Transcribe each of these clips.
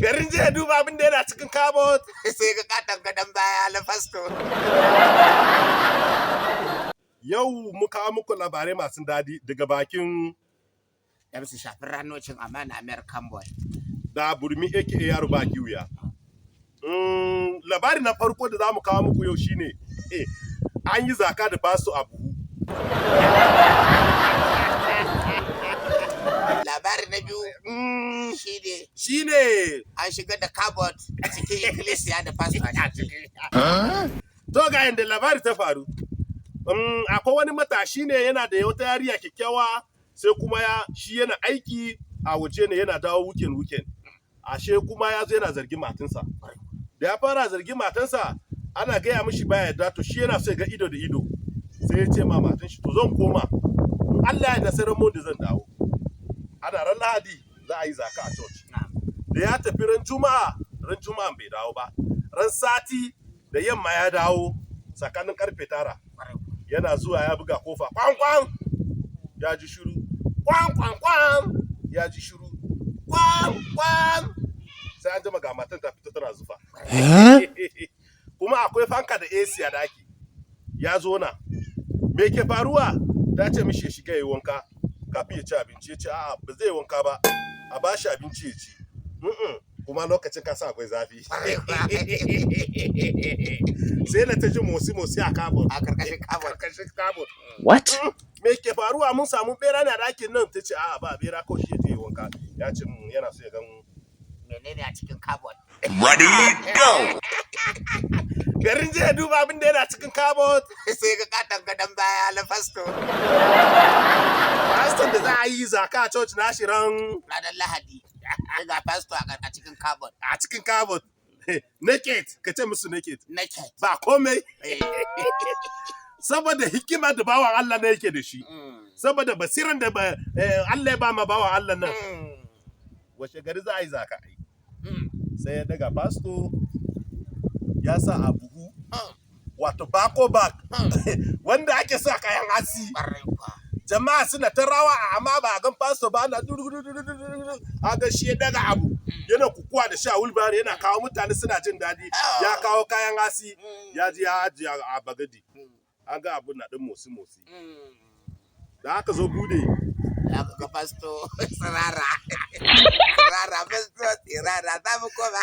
Garin je duba abin da yana cikin kabot sai ga katon gadon baya na fasto. Yau muka muku labarai masu daɗi daga bakin MC Shafin ranocin amana American boy. Da Burmi aka yaro ba giwuya. Labari na farko da za mu kawo muku yau shine an yi zaka da fasto a buhu. Labari na biyu shine an shiga da kabot a cikin ikkilisiya da fasto a ciki. To ga yadda labari ta faru. Akwai wani matashi ne yana da wata yariya kyakkyawa sai kuma shi yana aiki a waje ne yana dawo weekend. Ashe kuma ya zo yana zargin matansa. Da ya fara zargin matansa ana gaya mishi baya yarda to shi yana so ya ga ido da ido. Sai ya ce ma matan shi to zan koma. Allah ya da sarar mu da zan dawo. Ana ran Lahadi za a yi zaka a church. Da ya tafi ran Juma'a bai dawo ba. Ran sati da yamma ya dawo tsakanin karfe 9. Yana zuwa ya buga kofa kwan kwan ya ji shiru. Kwan kwan kwan ya ji shiru. Kwan kwan sai an jima ga matan ta fito tana zufa. Kuma akwai fanka da AC a daki. Ya zo na. Me ke faruwa? Ta ce mishi ya shiga yi wanka kafin ya ci abinci. Ya ce a'a ba zai wanka ba. A ba shi abinci ya ci. Kuma lokacin kasa akwai zafi. Sai na ta ji motsi a kabot. A karkashin kabot. What? Me ke faruwa mun samu bera ne a dakin nan? Ta ce a'a ba bera ko shi ya je wanka. Ya ce yana so ya gan menene a cikin kabot. Ready, go! Garin je duba abin da yana cikin kabot sai ga katon gadon baya na fasto. Pastor da za a yi zaka a church na shi ran ranar Lahadi. Ga fasto a cikin kabot. A cikin kabot. Naked, ka ce musu naked. Naked. Ba komai. Saboda hikima da bawan Allah ne yake da shi. Saboda basiran da Allah ya ba ma bawan Allah nan. Wace gari za a yi zaka ai. Sai ya daga pasto ya sa a buhu. Wato bako bag. Wanda ake sa kayan hasi. Jama'a suna ta rawa amma ba a gan pasto ba na a ga shi ya daga abu. Yana kukuwa da sha wulbar yana kawo mutane suna jin daɗi. Ya kawo kayan hasi. Ya ji ya ajiye a bagadi. An ga abu na ɗin motsi. Da aka zo bude. Aka ga fasto tsirara. Fasto tsirara za mu koma.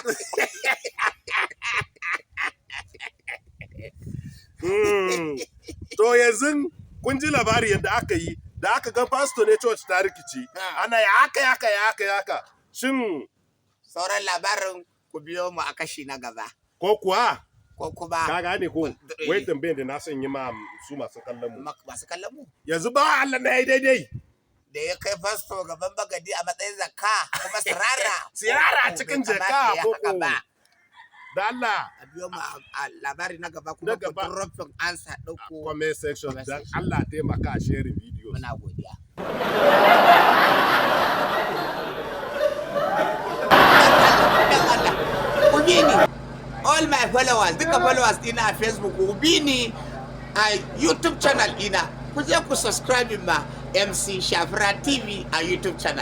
To yanzu kun ji labari yadda aka yi da aka ga fasto ne church ta rikici. Ana ya haka. Shin sauran labarin ku biyo mu a kashi na gaba. Ko kuwa? Ko kuma ka gane ko wai tambayar da na son yi ma su masu kallon mu. Masu kallon mu? Yanzu ba Allah na yi daidai. Da ya kai fasto gaban bagadi a matsayin zakka kuma sirara. Sirara cikin jaka ko ko. Da Allah. A biyo mu a labari na gaba kuma ku dropping answer ɗauko. Comment section dan Allah taimaka a share video. Muna godiya. Ubini, all my followers, duka followers dina a Facebook, Ubini a YouTube channel dina. Ku je ku subscribe ma MC Shafra TV a YouTube channel.